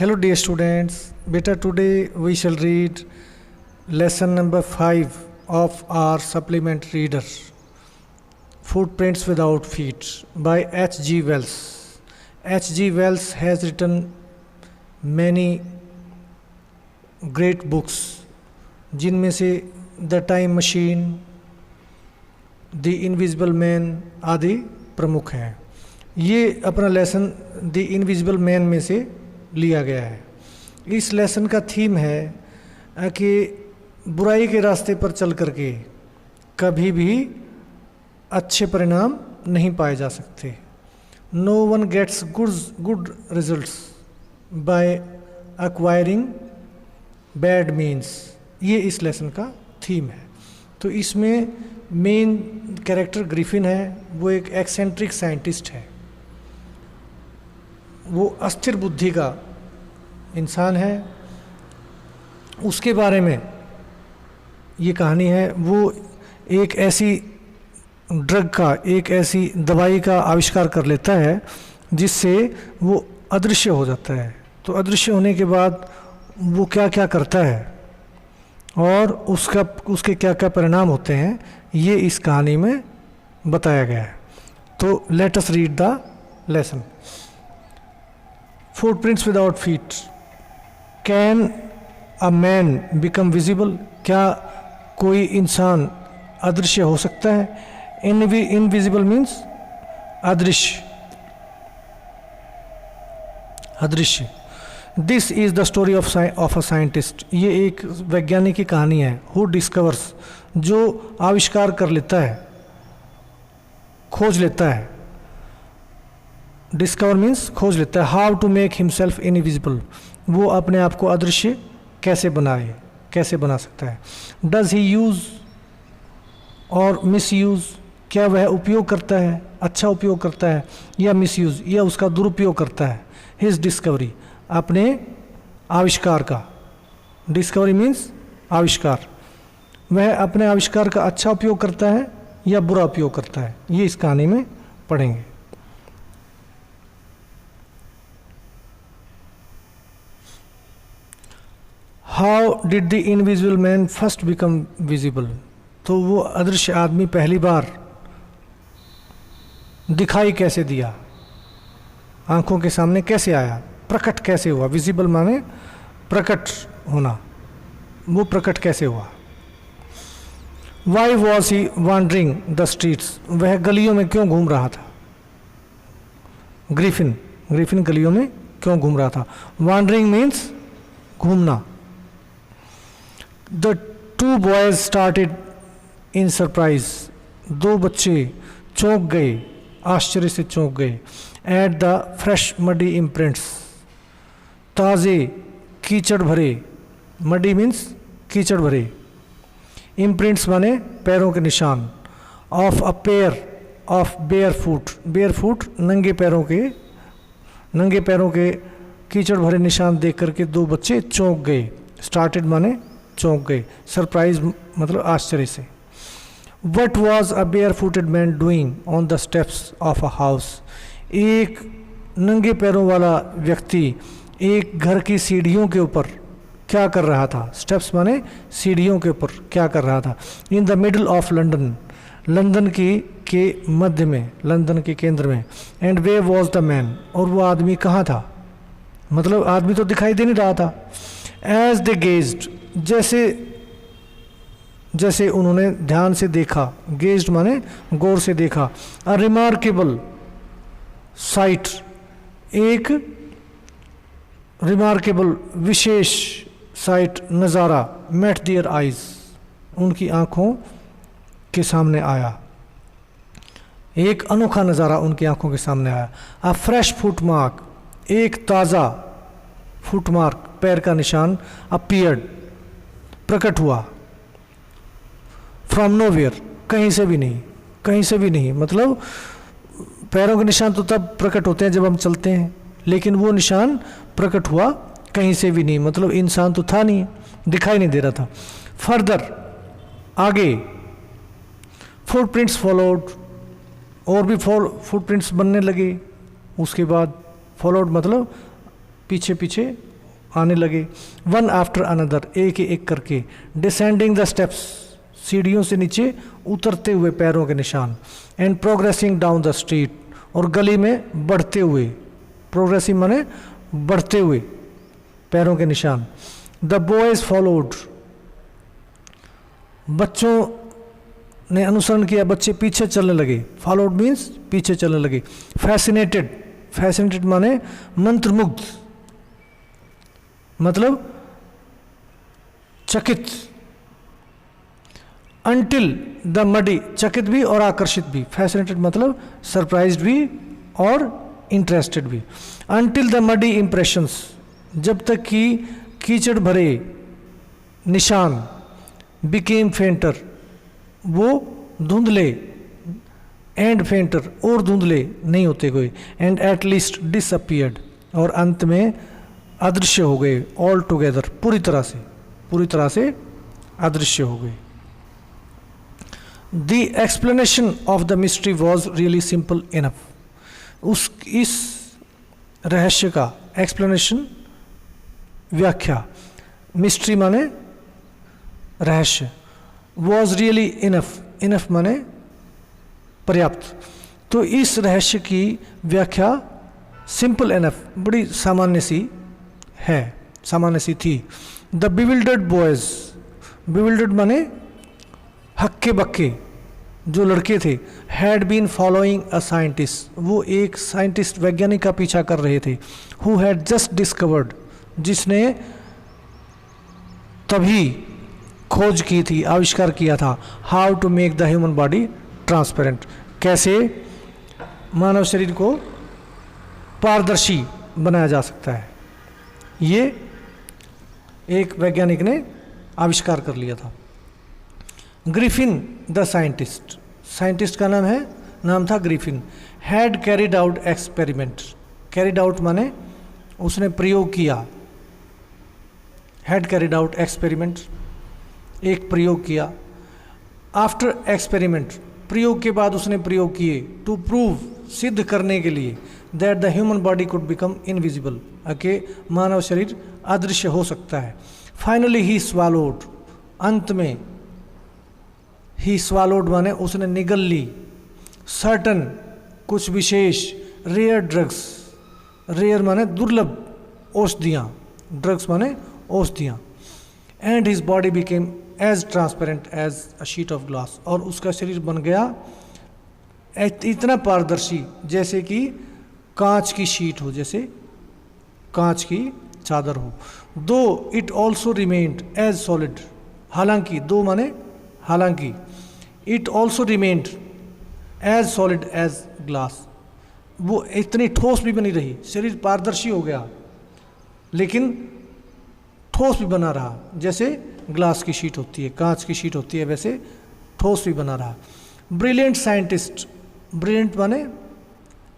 Hello dear students, beta today we shall read lesson number 5 of our supplement reader, Footprints Without Feet by H.G. Wells. H.G. Wells has written many great books, जिनमें से the time machine, the invisible man आदि प्रमुख हैं। ये अपना lesson the invisible man में से लिया गया है। इस लेसन का थीम है कि बुराई के रास्ते पर चल करके कभी भी अच्छे परिणाम नहीं पाए जा सकते। No one gets good results by acquiring bad means. ये इस लेसन का थीम है। तो इसमें मेन कैरेक्टर ग्रिफिन है। वो एक एक्सेंट्रिक साइंटिस्ट है, वो अस्थिर बुद्धि का इंसान है। उसके बारे में ये कहानी है। वो एक ऐसी ड्रग का, एक ऐसी दवाई का आविष्कार कर लेता है जिससे वो अदृश्य हो जाता है। तो अदृश्य होने के बाद वो क्या क्या करता है और उसके क्या क्या परिणाम होते हैं, ये इस कहानी में बताया गया है। तो let us read the lesson. Footprints without feet. Can a man become visible? क्या कोई इंसान अदृश्य हो सकता है? इनविजिबल मीन्स अदृश्य, अदृश्य। This is the story of a scientist. ये एक वैज्ञानिक की कहानी है। हु डिस्कवर्स, जो आविष्कार कर लेता है, खोज लेता है। डिस्कवर मीन्स खोज लेता है। How to make himself invisible, वो अपने आप को अदृश्य कैसे बनाए, कैसे बना सकता है। डज ही यूज़ और मिस यूज़, क्या वह उपयोग करता है, अच्छा उपयोग करता है, या मिस यूज़, या उसका दुरुपयोग करता है। हिज डिस्कवरी, अपने आविष्कार का। डिस्कवरी मीन्स आविष्कार। वह अपने आविष्कार का अच्छा उपयोग करता है या बुरा उपयोग करता है, ये इस कहानी में पढ़ेंगे। How did the invisible man first become visible? तो वो अदृश्य आदमी पहली बार दिखाई कैसे दिया, आंखों के सामने कैसे आया, प्रकट कैसे हुआ। विजिबल माने प्रकट होना, वो प्रकट कैसे हुआ। Why was he wondering the streets? वह गलियों में क्यों घूम रहा था? ग्रिफिन गलियों में क्यों घूम रहा था। वॉन्डरिंग मीन्स घूमना। The two boys started in surprise. दो बच्चे चौंक गए, आश्चर्य से चौंक गए। At the fresh muddy imprints, ताज़े कीचड़ भरे। मडी मीन्स कीचड़ भरे। इम्प्रिंट्स माने पैरों के निशान। Of a pair of bear foot, bear foot नंगे पैरों के कीचड़ भरे निशान देख करके दो बच्चे चौंक गए। स्टार्टेड माने चौंक गए। सरप्राइज मतलब आश्चर्य से। What was a bare footed man doing on the steps of a house? एक नंगे पैरों वाला व्यक्ति एक घर की सीढ़ियों के ऊपर क्या कर रहा था? स्टेप्स माने सीढ़ियों के ऊपर क्या कर रहा था। In the middle of London, London के मध्य में, लंदन के केंद्र में। And way was the man, और वो आदमी कहाँ था? मतलब आदमी तो दिखाई दे नहीं रहा था। एज दे गेज्ड, जैसे उन्होंने ध्यान से देखा। गेज्ड माने गौर से देखा। अ रिमार्केबल साइट, एक रिमार्केबल विशेष साइट, नज़ारा। मेट दियर आइज, उनकी आँखों के सामने आया। एक अनोखा नज़ारा उनकी आँखों के सामने आया। अ फ्रेश फुटमार्क, एक ताज़ा फुटमार्क, पैर का निशान। अपीयर्ड, प्रकट हुआ। फ्रॉम नोवेयर, कहीं से भी नहीं। मतलब पैरों के निशान तो तब प्रकट होते हैं जब हम चलते हैं, लेकिन वो निशान प्रकट हुआ कहीं से भी नहीं। मतलब इंसान तो था नहीं, दिखाई नहीं दे रहा था। फर्दर, आगे। फुटप्रिंट्स फॉलोड, और भी फुटप्रिंट्स बनने लगे। उसके बाद फॉलोड मतलब पीछे पीछे आने लगे, वन आफ्टर अनदर, एक एक करके, डिसेंडिंग द स्टेप्स, सीढ़ियों से नीचे उतरते हुए पैरों के निशान, and progressing down the street, और गली में बढ़ते हुए, प्रोग्रेसिंग माने बढ़ते हुए पैरों के निशान। द बॉयज फॉलोड, बच्चों ने अनुसरण किया, बच्चे पीछे चलने लगे, फॉलोड मीन्स पीछे चलने लगे। फैसिनेटेड, फैसिनेटेड माने मंत्रमुग्ध, मतलब चकित। अनटिल द मडी, चकित भी और आकर्षित भी, फैसिनेटेड मतलब सरप्राइज्ड भी और इंटरेस्टेड भी। अनटिल द मडी इंप्रेशंस, जब तक कि कीचड़ भरे निशान, बिकेम फेंटर, वो धुंधले, एंड फेंटर और धुंधले नहीं होते कोई, एंड एट लीस्ट डिसअपियर्ड, और अंत में अदृश्य हो गए, ऑल टुगेदर, पूरी तरह से अदृश्य हो गए। The explanation of the mystery was really simple enough, इस रहस्य का एक्सप्लेनेशन, व्याख्या, मिस्ट्री माने रहस्य, वॉज रियली इनफ, इनफ माने पर्याप्त, तो इस रहस्य की व्याख्या सिंपल इनफ, बड़ी सामान्य सी है, सामान्य सी थी। द बिविल्डर्ड बॉयज, बिविल्डर्ड माने हक्के बक्के जो लड़के थे, had been following a scientist, वो एक साइंटिस्ट वैज्ञानिक का पीछा कर रहे थे, हु हैड जस्ट डिस्कवर्ड, जिसने तभी खोज की थी, आविष्कार किया था, how to make the human body transparent, कैसे मानव शरीर को पारदर्शी बनाया जा सकता है। ये एक वैज्ञानिक ने आविष्कार कर लिया था। ग्रिफिन द साइंटिस्ट, साइंटिस्ट का नाम था Griffin, had carried out experiment, carried out माने उसने प्रयोग किया, हैड कैरिड आउट एक्सपेरिमेंट, एक प्रयोग किया। आफ्टर एक्सपेरिमेंट, प्रयोग के बाद उसने प्रयोग किए, टू प्रूव, सिद्ध करने के लिए, that the human body could become invisible, कि मानव शरीर अदृश्य हो सकता है। फाइनली ही स्वालोड, अंत में ही स्वालोड माने उसने निगल ली, सर्टन कुछ विशेष, रेयर ड्रग्स, रेयर माने दुर्लभ औषधियाँ, ड्रग्स माने औषधियाँ, and his body became as transparent as a sheet of glass, और उसका शरीर बन गया इतना पारदर्शी जैसे कि कांच की शीट हो, जैसे कांच की चादर हो। Though it also remained as solid, हालांकि, दो माने हालांकि, it also remained as solid as glass, वो इतनी ठोस भी बनी रही, शरीर पारदर्शी हो गया लेकिन ठोस भी बना रहा, जैसे ग्लास की शीट होती है, कांच की शीट होती है, वैसे ठोस भी बना रहा। ब्रिलियंट साइंटिस्ट, ब्रिलियंट माने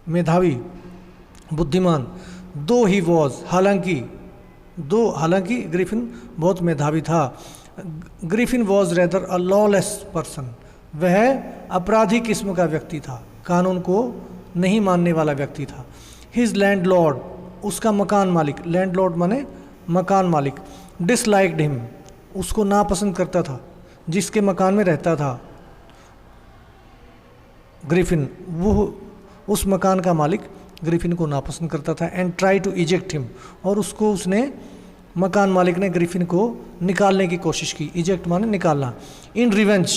मेधावी, बुद्धिमान, दो ही वॉज, हालांकि ग्रिफिन बहुत मेधावी था। Griffin was rather a lawless person, वह अपराधी किस्म का व्यक्ति था, कानून को नहीं मानने वाला व्यक्ति था। हिज लैंडलॉर्ड, उसका मकान मालिक, लैंडलॉर्ड माने मकान मालिक, डिसलाइक्ड हिम, उसको नापसंद करता था, जिसके मकान में रहता था ग्रिफिन, वो उस मकान का मालिक ग्रिफिन को नापसंद करता था। And try to eject him, और उसने मकान मालिक ने ग्रिफिन को निकालने की कोशिश की, इजेक्ट माने निकालना। इन रिवेंज,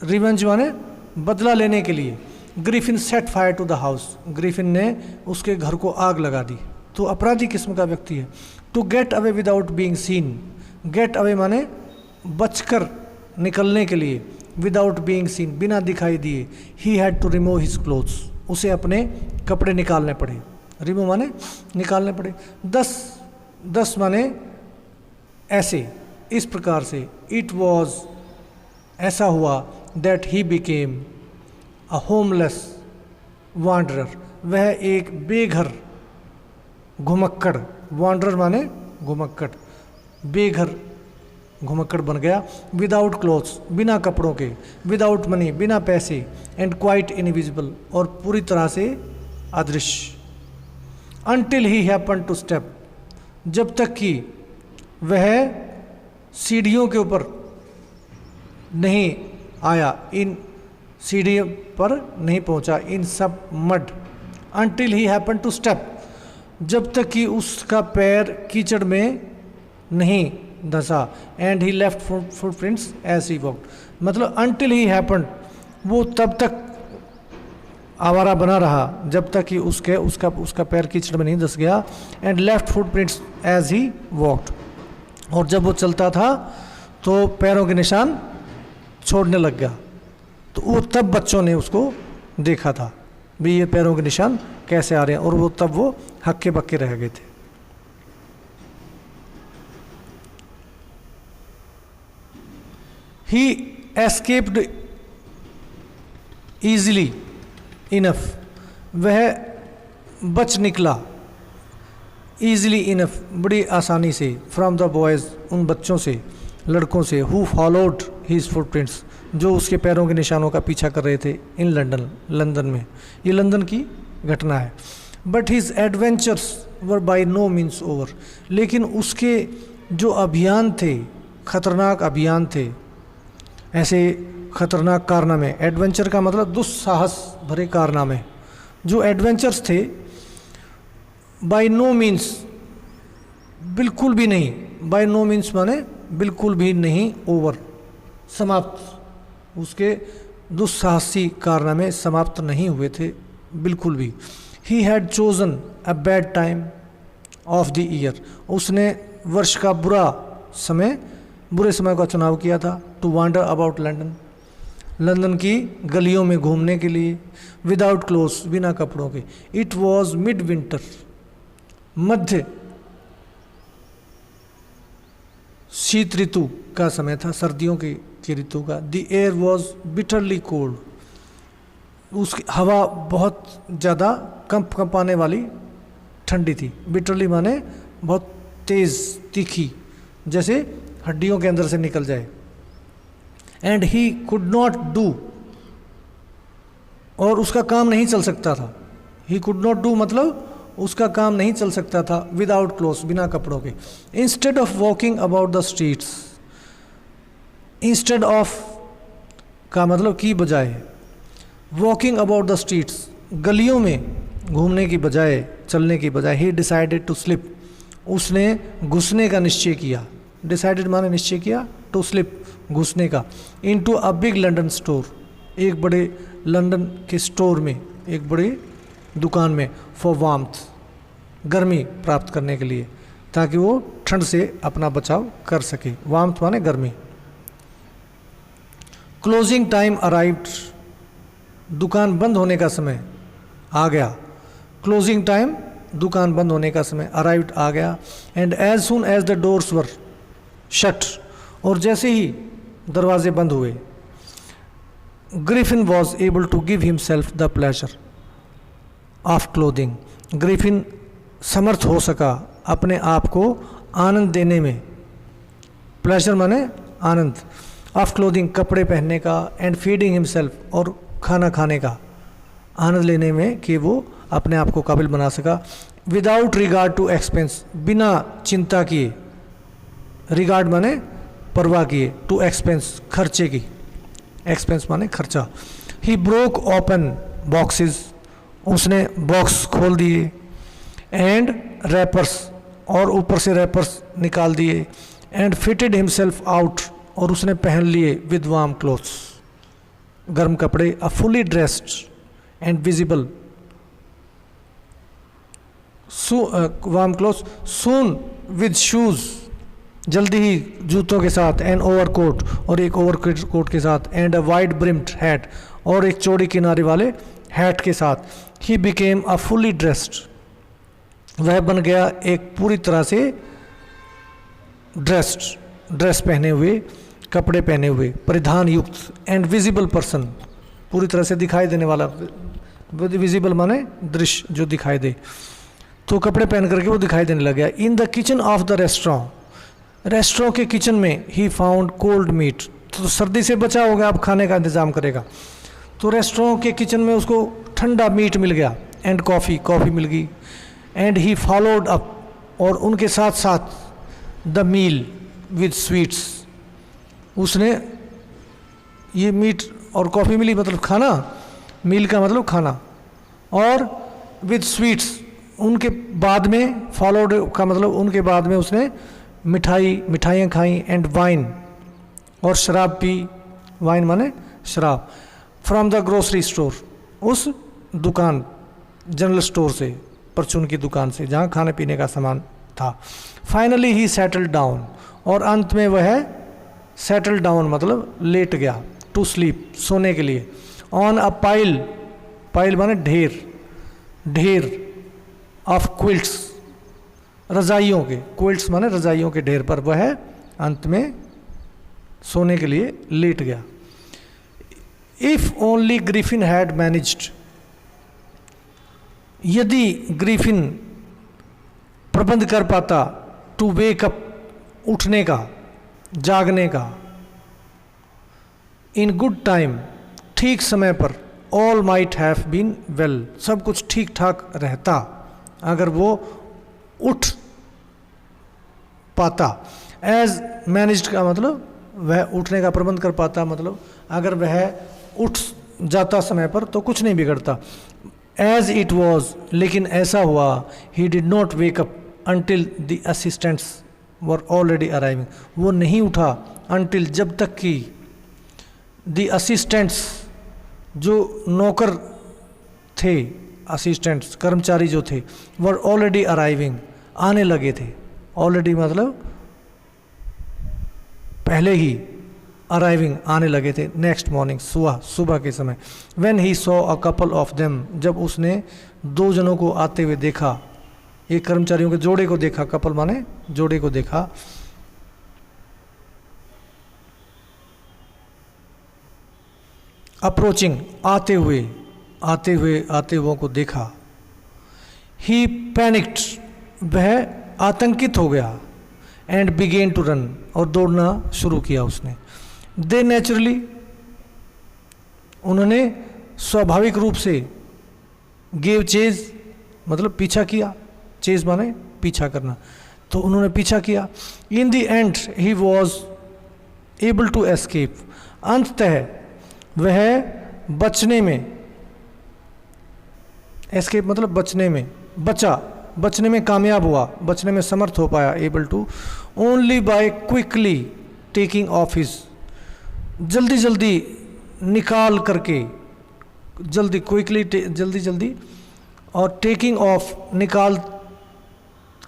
रिवेंज माने बदला लेने के लिए, Griffin set fire to the house, Griffin ने उसके घर को आग लगा दी, तो अपराधी किस्म का व्यक्ति है। To get away without being seen, get away माने बचकर निकलने के लिए, विदाउट बीइंग सीन बिना दिखाई दिए, he had to remove his clothes, उसे अपने कपड़े निकालने पड़े, रिमूव माने निकालने पड़े। 10 माने ऐसे, इस प्रकार से। इट वॉज, ऐसा हुआ, that he became a homeless wanderer, वह एक बेघर घुमक्कड़, वांडरर माने घुमक्कड़, बेघर घुमक्कड़ बन गया। विदाउट क्लोथ्स, बिना कपड़ों के, विदाउट मनी, बिना पैसे, एंड क्वाइट इनविजिबल, और पूरी तरह से अदृश्य। Until he happen to step, जब तक कि वह सीढ़ियों के ऊपर नहीं आया, इन सीढ़ियों पर नहीं पहुंचा, in some mud, until he happen to step, जब तक कि उसका पैर कीचड़ में नहीं धंसा, and he left footprints as he walked, मतलब अनटिल ही हैपन, वो तब तक आवारा बना रहा जब तक कि उसका पैर कीचड़ में नहीं धंस गया, and left footprints as he walked, और जब वो चलता था तो पैरों के निशान छोड़ने लग गया, तो वो तब बच्चों ने उसको देखा था भी ये पैरों के निशान कैसे आ रहे हैं, और वो तब वो हक्के बक्के रह गए थे। ही एस्केप्ड ईजिली इनफ, वह बच निकला ईजिली इनफ, बड़ी आसानी से, फ्रॉम द बॉयज़, उन बच्चों से, लड़कों से, हु फॉलोड हिज फुटप्रिंट्स, जो उसके पैरों के निशानों का पीछा कर रहे थे, इन लंदन में, ये लंदन की घटना है। But his adventures were by no means over, लेकिन उसके जो अभियान थे, खतरनाक अभियान थे, ऐसे खतरनाक कारनामे, एडवेंचर का मतलब दुस्साहस भरे कारनामे, जो एडवेंचर्स थे, बाय नो मीन्स, बिल्कुल भी नहीं, बाय नो मीन्स माने बिल्कुल भी नहीं, ओवर, समाप्त, उसके दुस्साहसी कारनामे समाप्त नहीं हुए थे बिल्कुल भी। He had chosen a bad time of the year, उसने वर्ष का बुरे समय का चुनाव किया था, to wander about London, London की गलियों में घूमने के लिए, विदाउट क्लोथ्स, बिना कपड़ों के। इट वॉज मिड विंटर, मध्य शीत ऋतु का समय था, सर्दियों की ऋतु का। The air was bitterly cold, उसकी हवा बहुत ज़्यादा कंपाने वाली ठंडी थी। बिटरली माने बहुत तेज़, तीखी, जैसे हड्डियों के अंदर से निकल जाए। And he could not do, और उसका काम नहीं चल सकता था। ही कुड नॉट डू मतलब उसका काम नहीं चल सकता था, विदाउट क्लोथ्स, बिना कपड़ों के। Instead of walking about the streets, instead of का मतलब की बजाय, वॉकिंग अबाउट द स्ट्रीट्स, गलियों में घूमने की बजाय, चलने की बजाय, ही डिसाइडेड टू स्लिप, उसने घुसने का निश्चय किया। डिसाइडेड माने निश्चय किया, टू स्लिप घुसने का, into a big London store, एक बड़े लंदन के स्टोर में, एक बड़ी दुकान में, फॉर वार्मथ, गर्मी प्राप्त करने के लिए, ताकि वो ठंड से अपना बचाव कर सके। वार्मथ माने गर्मी। क्लोजिंग टाइम अराइव्ड, दुकान बंद होने का समय आ गया। क्लोजिंग टाइम, दुकान बंद होने का समय, अराइव्ड आ गया। And as soon as the doors were shut, और जैसे ही दरवाजे बंद हुए, Griffin was able to give himself the pleasure of clothing, ग्रिफिन समर्थ हो सका अपने आप को आनंद देने में, प्लेजर माने आनंद, ऑफ क्लोथिंग कपड़े पहनने का, एंड फीडिंग हिमसेल्फ और खाना खाने का आनंद लेने में, कि वो अपने आप को काबिल बना सका। विदाउट रिगार्ड टू एक्सपेंस, बिना चिंता किए, रिगार्ड माने परवाह किए, टू एक्सपेंस खर्चे की, एक्सपेंस माने खर्चा। ही ब्रोक ओपन बॉक्सेस, उसने बॉक्स खोल दिए, एंड रैपर्स, और ऊपर से रैपर्स निकाल दिए, एंड फिटेड हिमसेल्फ आउट, और उसने पहन लिए, विद वार्म क्लोथ्स, गर्म कपड़े, a fully dressed and visible, warm clothes, soon with shoes, जल्दी ही जूतों के साथ, एंड ओवरकोट, और एक ओवरकोट के साथ, and a wide brimmed hat, और एक चौड़ी किनारे वाले हैट के साथ। He became a fully dressed, वह बन गया एक पूरी तरह से ड्रेस पहने हुए, कपड़े पहने हुए, परिधान युक्त, एंड विजिबल पर्सन, पूरी तरह से दिखाई देने वाला, विजिबल माने दृश्य, जो दिखाई दे, तो कपड़े पहन करके वो दिखाई देने लग गया। In the kitchen of the restaurant, restaurant के किचन में, ही फाउंड कोल्ड मीट, तो सर्दी से बचा हो गया, अब खाने का इंतज़ाम करेगा, तो रेस्टोरेंट के किचन में उसको ठंडा मीट मिल गया, एंड कॉफ़ी मिल गई। एंड ही फॉलोड अप और उनके साथ साथ द मील विद स्वीट्स, उसने ये मीट और कॉफ़ी मिली मतलब खाना, मील का मतलब खाना, और विद स्वीट्स उनके बाद में, फॉलोड का मतलब उनके बाद में उसने मिठाइयाँ खाई, एंड वाइन और शराब पी, वाइन माने शराब, फ्रॉम द ग्रोसरी स्टोर, उस दुकान जनरल स्टोर से, परचून की दुकान से जहाँ खाने पीने का सामान था। फाइनली ही सेटल डाउन, और अंत में वह सेटल डाउन मतलब लेट गया, टू स्लीप सोने के लिए, ऑन अ पाइल, पाइल माने ढेर, ढेर ऑफ क्विल्ट्स रजाइयों के, क्विल्ट्स माने रजाइयों के ढेर पर वह अंत में सोने के लिए लेट गया। If only Griffin had managed, यदि ग्रिफिन प्रबंध कर पाता, टू वेक अप उठने का, जागने का, इन गुड टाइम ठीक समय पर, all might have been well, सब कुछ ठीक ठाक रहता अगर वो उठ पाता। एज मैनेज्ड का मतलब वह उठने का प्रबंध कर पाता, मतलब अगर वह उठ जाता समय पर तो कुछ नहीं बिगड़ता। एज इट वॉज, लेकिन ऐसा हुआ, he did not wake up until the assistants were already arriving, वो नहीं उठा अंटिल जब तक कि द असिस्टेंट्स जो नौकर थे, असिस्टेंट्स कर्मचारी जो थे, वर ऑलरेडी अराइविंग आने लगे थे, ऑलरेडी मतलब पहले ही, अराइविंग आने लगे थे, नेक्स्ट मॉर्निंग सुबह के समय। When he saw a couple of them, जब उसने दो जनों को आते हुए देखा, एक कर्मचारियों के जोड़े को देखा, कपल माने जोड़े को देखा, अप्रोचिंग आते हुए को देखा, ही पैनिक्ड वह आतंकित हो गया, एंड बिगेन टू रन और दौड़ना शुरू किया उसने। दे नेचुरली उन्होंने स्वाभाविक रूप से, गेव चेज मतलब पीछा किया, चेज माने पीछा करना, तो उन्होंने पीछा किया। In the end he was able to escape, अंततः वह बचने में, एस्केप मतलब बचने में, बचने में कामयाब हुआ, बचने में समर्थ हो पाया, able to, only by quickly taking off his, जल्दी निकाल करके, जल्दी और टेकिंग ऑफ निकाल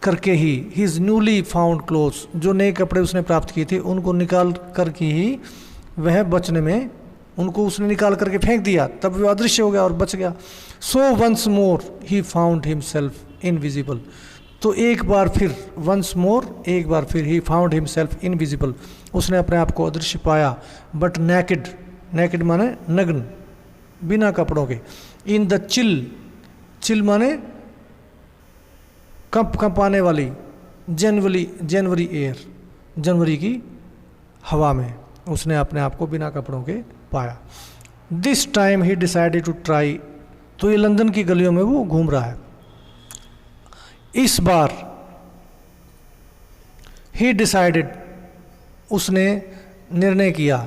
करके ही, हिज न्यूली फाउंड क्लोथ्स, जो नए कपड़े उसने प्राप्त किए थे उनको निकाल करके ही वह बचने में, उनको उसने निकाल करके फेंक दिया, तब वह अदृश्य हो गया और बच गया। So once more he found himself invisible, तो एक बार फिर, वंस मोर एक बार फिर, ही फाउंड हिमसेल्फ इनविजिबल, उसने अपने आप को अदृश्य पाया, बट नेकेड, नेकेड माने नग्न, बिना कपड़ों के, इन द चिल माने कंपाने वाली, जनवरी एयर, जनवरी की हवा में उसने अपने आप को बिना कपड़ों के पाया। This time he decided to try, तो ये लंदन की गलियों में वो घूम रहा है। इस बार ही डिसाइडेड, उसने निर्णय किया,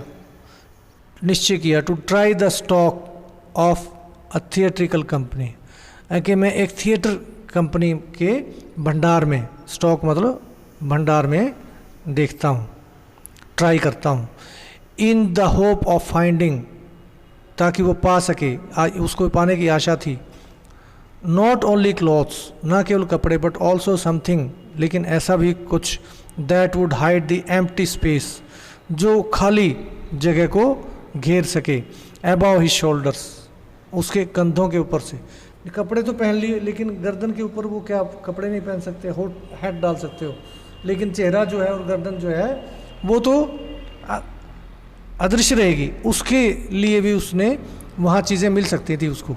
निश्चय किया, to try the stock of a theatrical company, कि मैं एक थिएटर कंपनी के भंडार में, स्टॉक मतलब भंडार में देखता हूँ, ट्राई करता हूँ, in the hope of finding, ताकि वो पा सके, उसको पाने की आशा थी, नॉट ओनली क्लॉथ्स, ना केवल कपड़े, बट ऑल्सो समथिंग, लेकिन ऐसा भी कुछ, that would hide the empty space, जो खाली जगह को घेर सके, अबाव हिज शोल्डर्स, उसके कंधों के ऊपर से। कपड़े तो पहन लिए, लेकिन गर्दन के ऊपर वो क्या कपड़े नहीं पहन सकते, हैट डाल सकते हो, लेकिन चेहरा जो है और गर्दन जो है वो तो अदृश्य रहेगी, उसके लिए भी उसने वहाँ चीज़ें मिल सकती थी उसको।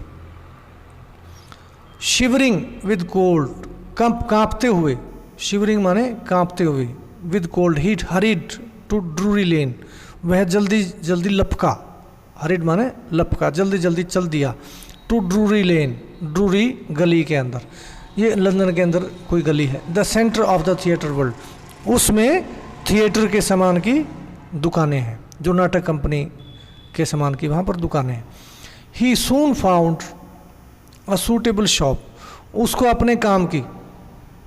शिवरिंग विद कोल्ड, कांपते हुए, शिवरिंग माने कांपते हुए, with cold, he hurried to Drury Lane, वह जल्दी लपका, हरीड माने लपका, जल्दी चल दिया, टू ड्रूरी लेन, ड्रूरी गली के अंदर, ये लंदन के अंदर कोई गली है। The centre of the theatre world, उसमें थिएटर के सामान की दुकानें हैं, जो नाटक कंपनी के सामान की वहाँ पर दुकानें हैं। ही सून फाउंड अ सूटेबल शॉप, उसको अपने काम की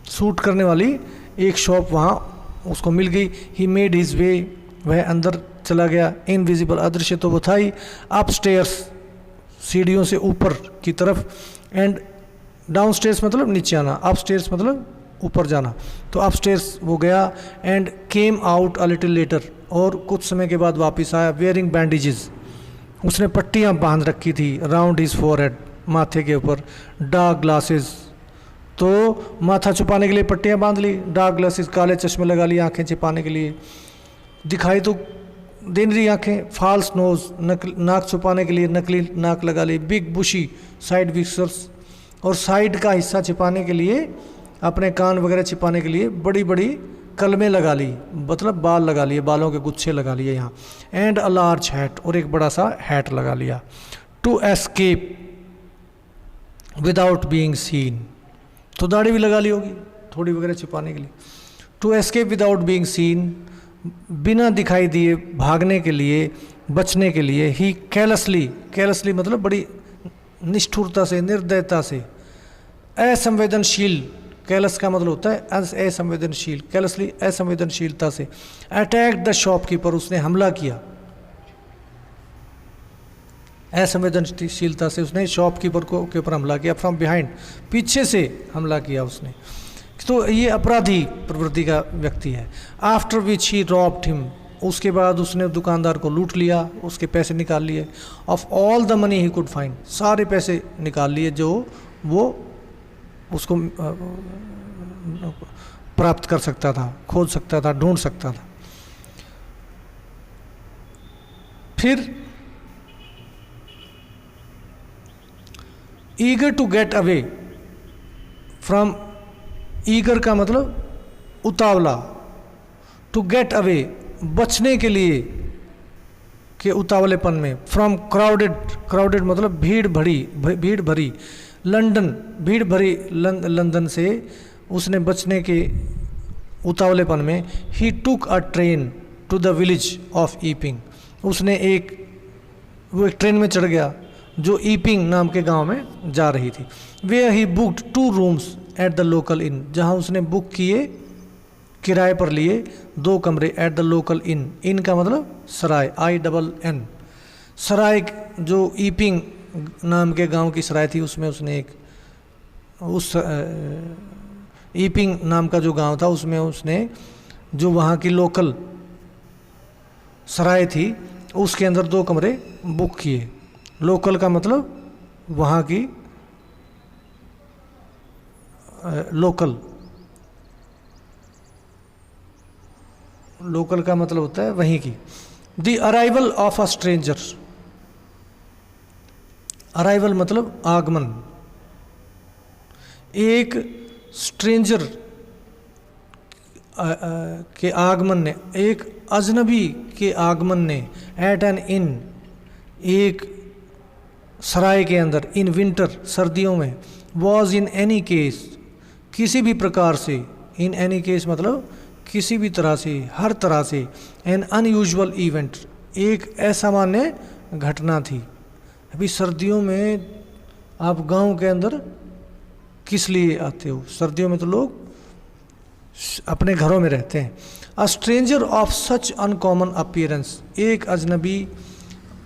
सूट करने वाली एक शॉप वहाँ उसको मिल गई। ही मेड हिज वे, वह अंदर चला गया। इनविजिबल, अदृश्य तो वो था ही। अपस्टेयर्स, सीढ़ियों से ऊपर की तरफ। एंड डाउनस्टेयर्स मतलब नीचे आना, अपस्टेयर्स मतलब ऊपर जाना। तो अपस्टेयर्स वो गया। And came out a little letter, और कुछ समय के बाद वापस आया। वेयरिंग बैंडेजेस, उसने पट्टियाँ बांध रखी थी। राउंड हिज फोरहेड, माथे के ऊपर। डार्क ग्लासेस, तो माथा छुपाने के लिए पट्टियाँ बांध ली। डार्क ग्लासेस, काले चश्मे लगा लिए आंखें छिपाने के लिए, दिखाई तो दे नहीं रही आँखें। फॉल्स नोज, नाक छुपाने के लिए नकली नाक लगा ली। बिग बुशी साइड विक्सर्स, और साइड का हिस्सा छिपाने के लिए, अपने कान वगैरह छिपाने के लिए बड़ी बड़ी कलमें लगा ली, मतलब बाल लगा लिए, बालों के गुच्छे लगा लिए यहाँ। एंड अ लार्ज हैट, और एक बड़ा सा हैट लगा लिया। To escape without being seen, तो दाढ़ी भी लगा ली होगी थोड़ी वगैरह छिपाने के लिए। To escape without being seen, बिना दिखाई दिए भागने के लिए, बचने के लिए। ही केयरलेसली, केयरलेसली मतलब बड़ी निष्ठुरता से, निर्दयता से। असंवेदनशील, केयरलेस का मतलब होता है असंवेदनशील, केयरलेसली असंवेदनशीलता से। अटैक द शॉपकीपर, उसने हमला किया। असंवेदनशीलता से उसने शॉपकीपर को के ऊपर हमला किया। फ्रॉम बिहाइंड, पीछे से हमला किया उसने। तो ये अपराधी प्रवृत्ति का व्यक्ति है। After which he robbed him, उसके बाद उसने दुकानदार को लूट लिया, उसके पैसे निकाल लिए। Of all the money he could find, सारे पैसे निकाल लिए जो वो उसको प्राप्त कर सकता था, खोज सकता था, ढूंढ सकता था। फिर eager to get away from, eager का मतलब उतावला, टू गेट अवे बचने के लिए, के उतावलेपन में। फ्रॉम क्राउडेड, क्राउडेड मतलब भीड़ भरी, भीड़ भरी। लंदन, भीड़ भरी लंदन से उसने बचने के उतावलेपन में। He took a train to the village of Iping, उसने वो एक ट्रेन में चढ़ गया जो ईपिंग नाम के गांव में जा रही थी। Where he booked 2 rooms at the local inn, जहां उसने बुक किए, किराए पर लिए 2 कमरे। At the local inn, inn का मतलब सराय, INN, सराय। जो ईपिंग नाम के गांव की सराय थी, उसमें उसने एक, उस ईपिंग नाम का जो गांव था उसमें उसने जो वहाँ की लोकल सराय थी उसके अंदर 2 कमरे बुक किए। लोकल का मतलब वहाँ की, लोकल, लोकल का मतलब होता है वहीं की। The arrival of a stranger, arrival मतलब आगमन। एक स्ट्रेंजर के आगमन ने, एक अजनबी के आगमन ने। एट एन इन, एक सराय के अंदर। इन विंटर, सर्दियों में। वॉज इन एनी केस, किसी भी प्रकार से। इन एनी केस मतलब किसी भी तरह से, हर तरह से। एन अनयूजुअल इवेंट, एक असामान्य घटना थी। अभी सर्दियों में आप गांव के अंदर किस लिए आते हो? सर्दियों में तो लोग अपने घरों में रहते हैं। A stranger of such uncommon appearance, एक अजनबी।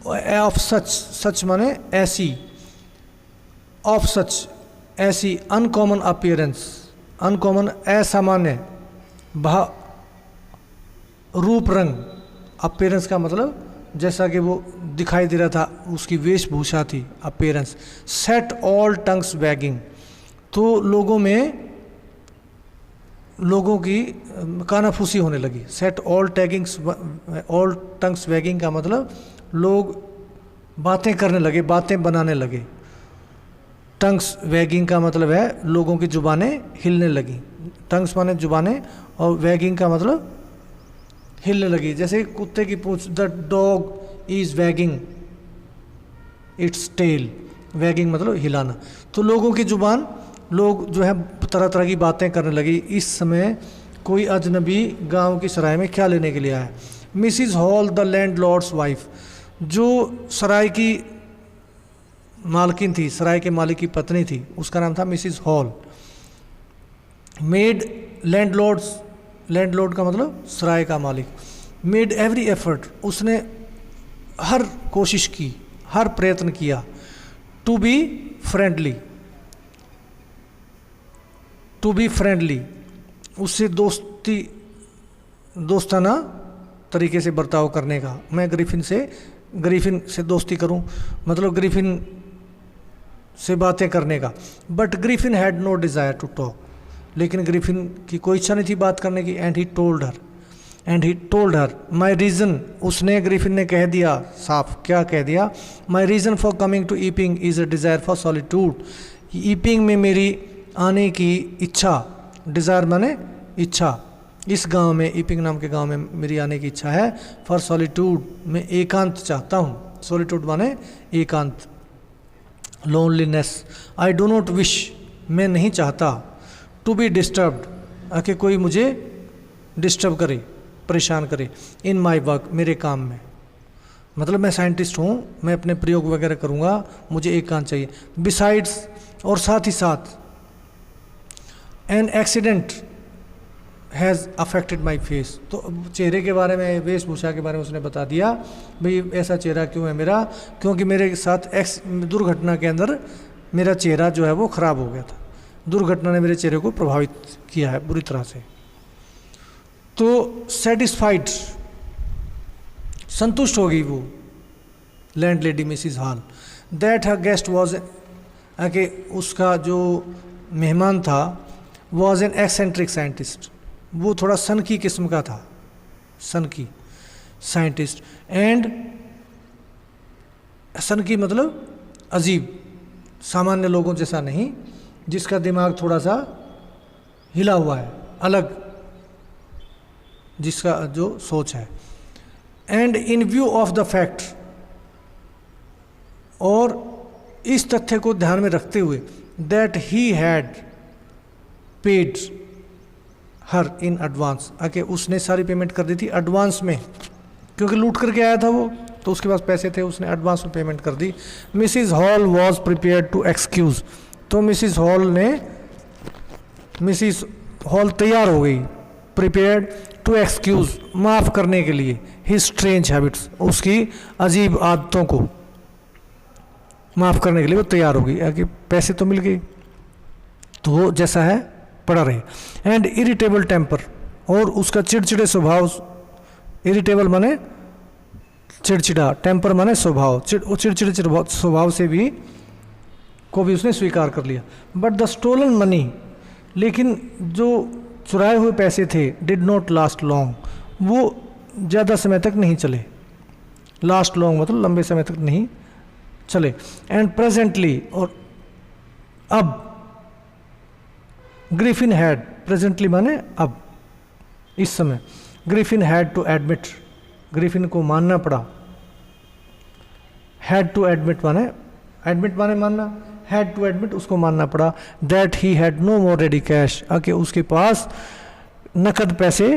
ऑफ सच, सच माने ऐसी, ऑफ सच ऐसी। अनकॉमन अपीयरेंस, अनकॉमन असामान्य। रूप रंग, अपीयरेंस का मतलब जैसा कि वो दिखाई दे रहा था, उसकी वेशभूषा थी, appearance. Set all tongues waging, तो लोगों में, लोगों की कानाफूसी होने लगी। सेट ऑल टंग्स वैगिंग का मतलब लोग बातें करने लगे, बातें बनाने लगे। टंग्स वैगिंग का मतलब है लोगों की जुबानें हिलने लगी। टंग्स माने जुबानें, और वैगिंग का मतलब हिलने लगी। जैसे कुत्ते की पूंछ, the dog is wagging its tail, wagging मतलब हिलाना। तो लोगों की जुबान लोग जो है तरह तरह की बातें करने लगी। इस समय कोई अजनबी गांव की सराय में क्या लेने के लिए आया। Mrs hall the landlords wife, जो सराय की मालकिन थी, सराय के मालिक की पत्नी थी, उसका नाम था Mrs hall. Made landlords, landlord का मतलब सराय का मालिक। मेड एवरी एफर्ट, उसने हर कोशिश की, हर प्रयत्न किया। To be friendly, to be friendly, उससे दोस्ताना तरीके से बर्ताव करने का। मैं ग्रिफिन से दोस्ती करूं, मतलब ग्रिफिन से बातें करने का। But Griffin had no desire to talk, लेकिन ग्रिफिन की कोई इच्छा नहीं थी बात करने की। And he told her my reason, उसने ग्रिफिन ने कह दिया, साफ क्या कह दिया, my reason for coming to Iping is a desire for solitude. Iping में मेरी आने की इच्छा, डिज़ायर माने इच्छा, इस गांव में, ईपिंग नाम के गांव में मेरी आने की इच्छा है। फॉर सॉलिट्यूड, मैं एकांत चाहता हूँ। सॉलिट्यूड माने एकांत, loneliness. I do not wish, मैं नहीं चाहता। टू बी डिस्टर्ब्ड, आके कोई मुझे डिस्टर्ब करे, परेशान करे। इन माई वर्क, मेरे काम में, मतलब मैं साइंटिस्ट हूँ, मैं अपने प्रयोग वगैरह करूँगा, मुझे एकांत चाहिए। बिसाइड्स, और साथ ही साथ, an accident has affected my face, तो चेहरे के बारे में, वेशभूषा के बारे में उसने बता दिया, भाई ऐसा चेहरा क्यों है मेरा, क्योंकि मेरे साथ दुर्घटना के अंदर मेरा चेहरा जो है वो ख़राब हो गया था। दुर्घटना ने मेरे चेहरे को प्रभावित किया है बुरी तरह से। तो सेटिस्फाइड, संतुष्ट हो गई वो landlady Mrs hall. That her guest was, कि उसका जो मेहमान था, वॉज एन एक्सेंट्रिक साइंटिस्ट, वो थोड़ा सनकी किस्म का था, सनकी साइंटिस्ट। एंड सनकी मतलब अजीब, सामान्य लोगों जैसा नहीं, जिसका दिमाग थोड़ा सा हिला हुआ है, अलग जिसका जो सोच है। And in view of the fact, और इस तथ्य को ध्यान में रखते हुए, that he had paid her in advance, आके उसने सारी पेमेंट कर दी थी एडवांस में, क्योंकि लूट करके आया था वो, तो उसके पास पैसे थे, उसने एडवांस में पेमेंट कर दी। Mrs Hall was prepared to excuse, तो मिसिज हॉल तैयार हो गई, प्रिपेयर्ड टू एक्सक्यूज, माफ़ करने के लिए, हिज स्ट्रेंज हैबिट्स, उसकी अजीब आदतों को माफ़ करने के लिए वो तैयार हो गई, कि पैसे तो मिल गए, तो वो जैसा है पड़ा रहे। एंड इरिटेबल टेम्पर, और उसका चिड़चिड़े स्वभाव, इरिटेबल माने चिड़चिड़ा, टेम्पर माने स्वभाव, चिड़चिड़े स्वभाव से भी को भी उसने स्वीकार कर लिया। बट द स्टोलन मनी, लेकिन जो चुराए हुए पैसे थे, डिड नॉट लास्ट लॉन्ग, वो ज़्यादा समय तक नहीं चले। लास्ट लॉन्ग मतलब लंबे समय तक नहीं चले। एंड प्रेजेंटली, और अब, ग्रिफिन हैड, प्रेजेंटली माने अब, इस समय, Griffin had to admit, Griffin को मानना पड़ा। हैड टू एडमिट माने मानना, हैड टू एडमिट उसको मानना पड़ा। That he had no more ready cash, आके उसके पास नकद पैसे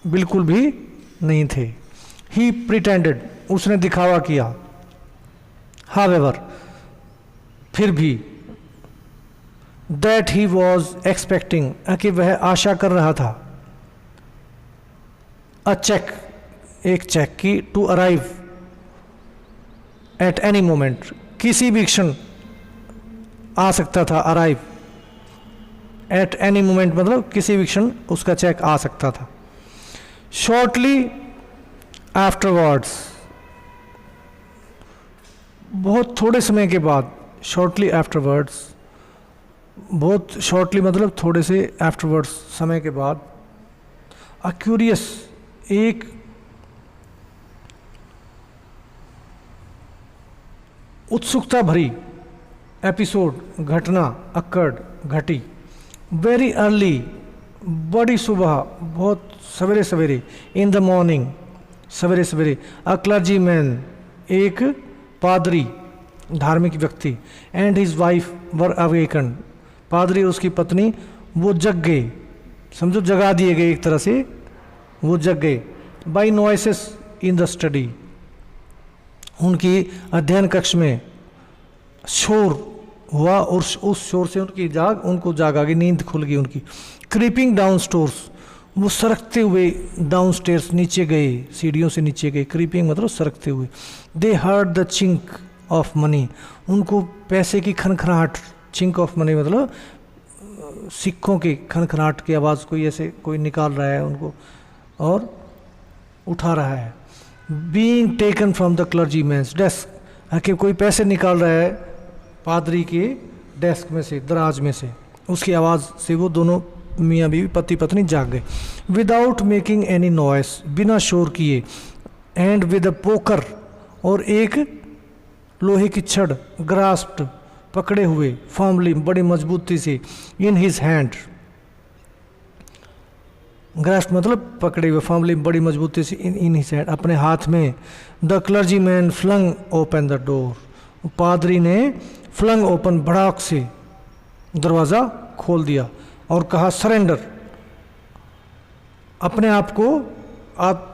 बिल्कुल भी नहीं थे। ही प्रिटेंडेड, उसने दिखावा किया। हावेवर, फिर भी, दैट ही वॉज एक्सपेक्टिंग, कि वह आशा कर रहा था, अ चेक, एक चेक की, to arrive at any moment, किसी भी क्षण आ सकता था। अराइव एट एनी मोमेंट मतलब किसी भी क्षण उसका चेक आ सकता था। शॉर्टली आफ्टरवर्ड्स, बहुत थोड़े समय के बाद, शॉर्टली आफ्टरवर्ड्स, बहुत शॉर्टली मतलब थोड़े से, आफ्टरवर्ड्स समय के बाद। अ क्यूरियस, एक उत्सुकता भरी, एपिसोड, घटना, अकर्ड, घटी। वेरी अर्ली, बड़ी सुबह, बहुत सवेरे सवेरे। इन द मॉर्निंग, सवेरे सवेरे। अ क्लर्जी मैन, एक पादरी, धार्मिक व्यक्ति। And his wife were awaken, पादरी और उसकी पत्नी वो जग गए, समझो जगा दिए गए एक तरह से, वो जग गए। By noises in the study, उनकी अध्ययन कक्ष में शोर हुआ और उस शोर से उनको जाग आ गई, नींद खुल गई उनकी। क्रीपिंग डाउन स्टोर्स, वो सरकते हुए डाउन स्टेयर्स नीचे गए, सीढ़ियों से नीचे गए। क्रीपिंग मतलब सरकते हुए। दे heard the chink of money, उनको पैसे की खनखनाहट, चिंक ऑफ मनी मतलब सिक्कों की खनखनाहट की आवाज़, कोई ऐसे कोई निकाल रहा है उनको और उठा रहा है। Being taken from the clergy man's desk, कि कोई पैसे निकाल रहा है पादरी के डेस्क में से, दराज में से, उसकी आवाज़ से वो दोनों मियाँ बीवी पति पत्नी जाग गए। विदाउट मेकिंग एनी नॉइस, बिना शोर किए। एंड विद अ पोकर, और एक लोहे की छड़, ग्रास्प्ड पकड़े हुए, फर्मली बड़ी मजबूती से, इन हिज हैंड, ग्रास्प मतलब पकड़े हुए, फर्मली बड़ी मजबूती से, इन हिज हैंड अपने हाथ में। The clergy man flung open the door, पादरी ने फ्लंग ओपन, भड़ाक से दरवाज़ा खोल दिया और कहा सरेंडर, अपने आप को आप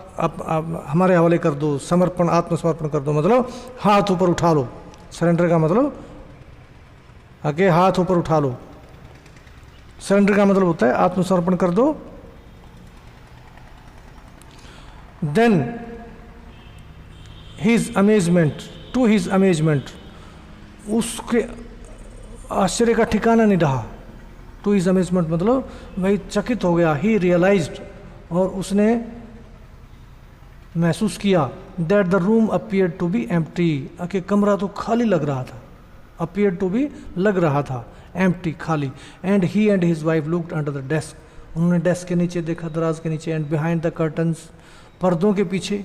हमारे हवाले कर दो, समर्पण, आत्मसमर्पण कर दो, मतलब हाथ ऊपर उठा लो। सरेंडर का मतलब आगे हाथ ऊपर उठा लो। सरेंडर का मतलब होता है आत्मसमर्पण कर दो। Then his amazement, to his amazement, उसके आश्चर्य का ठिकाना नहीं रहा। टू हिज अमेजमेंट मतलब वही चकित हो गया। ही रियलाइज्ड, और उसने महसूस किया, that the room appear to be empty, कि कमरा तो खाली लग रहा था, अपीयर टू बी लग रहा था, एम्प्टी खाली। And he and his wife looked under the desk, उन्होंने डेस्क के नीचे देखा, दराज के नीचे। एंड बिहाइंड द कर्टन्स, पर्दों के पीछे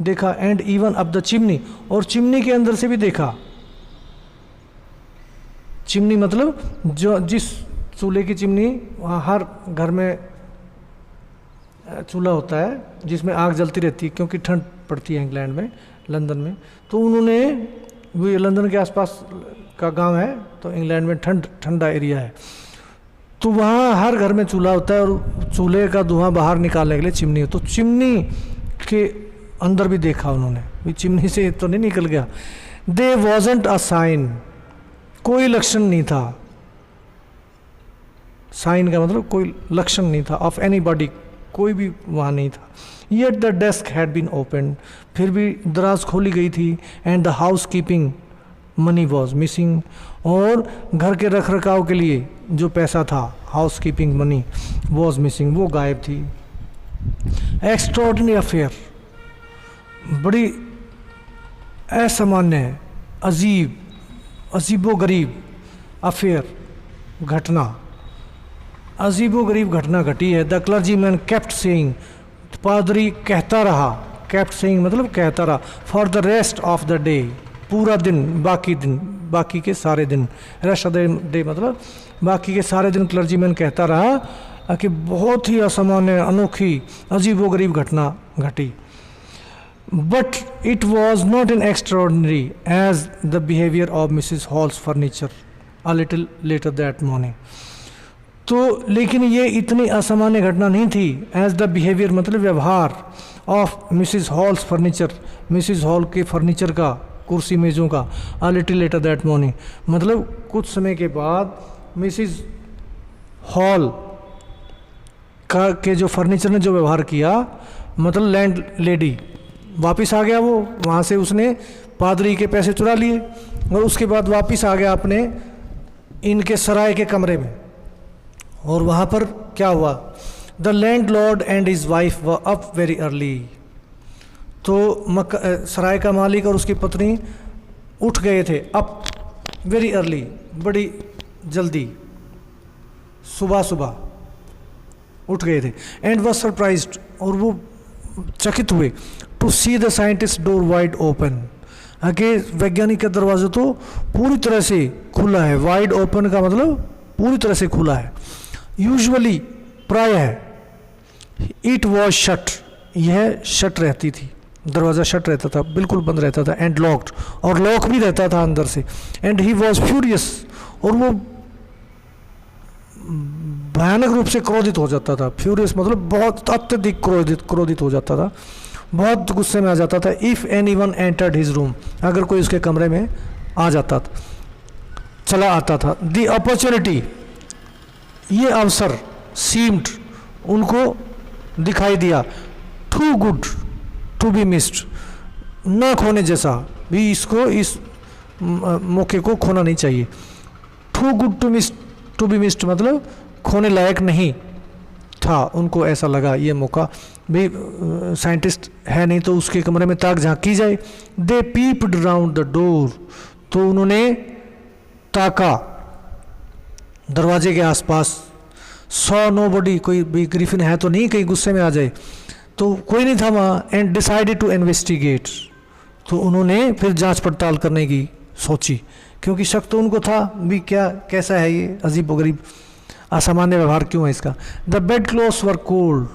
देखा। And even up the chimney, और चिमनी के अंदर से भी देखा। चिमनी मतलब जो जिस चूल्हे की चिमनी, वहाँ हर घर में चूल्हा होता है जिसमें आग जलती रहती है, क्योंकि ठंड पड़ती है इंग्लैंड में, लंदन में। तो उन्होंने, वो लंदन के आसपास का गांव है, तो इंग्लैंड में ठंडा एरिया है, तो वहाँ हर घर में चूल्हा होता है, और चूल्हे का धुआं बाहर निकालने के लिए चिमनी है। तो चिमनी के अंदर भी देखा उन्होंने, भी चिमनी से तो नहीं निकल गया। दे वॉजंट अ साइन, कोई लक्षण नहीं था। साइन का मतलब कोई लक्षण नहीं था। ऑफ एनी बॉडी, कोई भी वहाँ नहीं था। Yet the desk had been open, फिर भी दराज खोली गई थी। And the house keeping money was missing, और घर के रख रखाव के लिए जो पैसा था, house keeping money was missing, वो गायब थी। एक्स्ट्रॉर्डिनरी अफेयर, बड़ी असामान्य, अजीब, अजीबो गरीब अफेयर, घटना, अजीबो गरीब घटना घटी है। The clergy man kept saying, पादरी कहता रहा, केप्ट सेइंग मतलब कहता रहा, for the rest of the day, पूरा दिन, बाकी के सारे दिन। रेस्ट ऑफ द डे मतलब बाकी के सारे दिन क्लर्जी मैन कहता रहा कि बहुत ही असामान्य, अनोखी, अजीबो गरीब घटना घटी। But it was not an extraordinary as the behaviour of Mrs Hall's furniture a little later that morning. तो लेकिन ये इतनी असामान्य घटना नहीं थी। एज द बिहेवियर मतलब व्यवहार, of Mrs Hall's furniture, Mrs hall के फर्नीचर का, कुर्सी मेज़ों का। अ लिटिल लेटर दैट मॉर्निंग मतलब कुछ समय के बाद मिसिज हॉल का के जो फर्नीचर ने जो व्यवहार किया, मतलब लैंड लेडी वापस आ गया, वो वहाँ से उसने पादरी के पैसे चुरा लिए और उसके बाद वापस आ गया अपने इनके सराय के कमरे में। और वहाँ पर क्या हुआ, the land Lord and his wife were up very early. तो सराय का मालिक और उसकी पत्नी उठ गए थे, अप वेरी अर्ली, बड़ी जल्दी, सुबह सुबह उठ गए थे। एंड वॉज सरप्राइज्ड, और वो चकित हुए, to see the scientist door wide open, आगे वैज्ञानिक का दरवाजा तो पूरी तरह से खुला है। वाइड ओपन का मतलब पूरी तरह से खुला है। यूजुअली प्रायः इट वॉज शट, यह शट रहती थी, दरवाज़ा शट रहता था, बिल्कुल बंद रहता था। एंड लॉक्ड, और लॉक भी रहता था अंदर से। एंड ही वॉज फ्यूरियस, और वो भयानक रूप से क्रोधित हो जाता था। फ्यूरियस मतलब बहुत अत्यधिक क्रोधित हो जाता था, बहुत गुस्से में आ जाता था। If anyone entered his room, अगर कोई उसके कमरे में आ जाता था, चला आता था। द अपॉर्चुनिटी, ये अवसर, सीम्ड, उनको दिखाई दिया, too good to be missed, ना खोने जैसा भी, इसको इस मौके को खोना नहीं चाहिए। Too good to be missed मतलब खोने लायक नहीं था, उनको ऐसा लगा ये मौका भी, साइंटिस्ट है नहीं तो उसके कमरे में ताक झांक की जाए। दे पीप्ड राउंड द डोर, तो उन्होंने ताका दरवाजे के आसपास। सॉ नोबडी, कोई भी ग्रिफिन है तो नहीं कहीं गुस्से में आ जाए, तो कोई नहीं था वहाँ। एंड डिसाइडेड टू इन्वेस्टिगेट, तो उन्होंने फिर जांच पड़ताल करने की सोची, क्योंकि शक तो उनको था भी क्या कैसा है ये, अजीब गरीब असामान्य व्यवहार क्यों है इसका। The bed clothes were cold,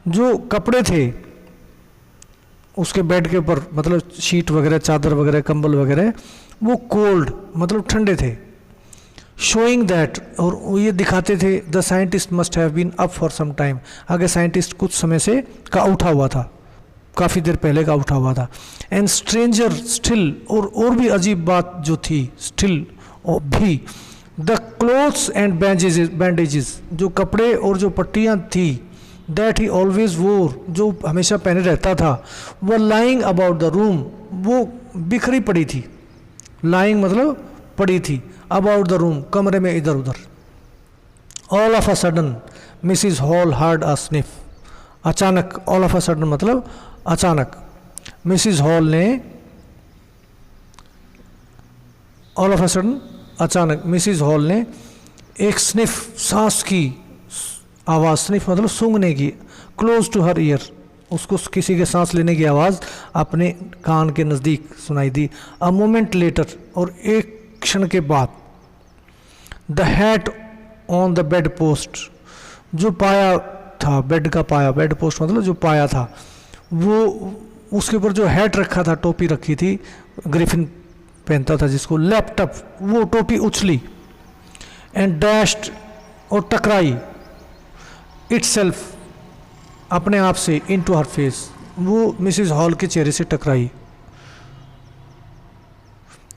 जो कपड़े थे उसके बेड के ऊपर, मतलब शीट वगैरह, चादर वगैरह, कंबल वगैरह, वो कोल्ड मतलब ठंडे थे। शोइंग दैट, और ये दिखाते थे, the scientist must have been up for some time, आगे साइंटिस्ट कुछ समय से का उठा हुआ था, काफ़ी देर पहले का उठा हुआ था। एंड स्ट्रेंजर स्टिल, और भी अजीब बात जो थी, स्टिल भी, द क्लोथ्स एंड बैंडेजेस, जो कपड़े और जो पट्टियाँ थी, दैट ही ऑलवेज वोर, जो हमेशा पहने रहता था, वो लाइंग अबाउट द रूम, वो बिखरी पड़ी थी। लाइंग मतलब पड़ी थी, अबाउट द रूम, कमरे में इधर उधर। All of a sudden Mrs hall heard a sniff, अचानक, ऑल ऑफ अ सडन मतलब अचानक, मिसिज हॉल ने, ऑल ऑफ अ सडन अचानक, मिसिज हॉल ने एक स्निफ, सांस की आवाज़, स्निफ मतलब सूंघने की, क्लोज टू हर ईयर, उसको किसी के सांस लेने की आवाज़ अपने कान के नज़दीक सुनाई दी। अ मोमेंट लेटर, और एक क्षण के बाद, the hat on the bed post, जो पाया था, बेड का पाया, बेड पोस्ट मतलब जो पाया था, वो उसके ऊपर जो हैट रखा था, टोपी रखी थी, ग्रिफिन पहनता था जिसको, लेफ्ट अप, वो टोपी उछली। एंड डैश्ड, और टकराई, इटसेल्फ अपने आप से, इनटू हर फेस, वो मिसिज हॉल के चेहरे से टकराई।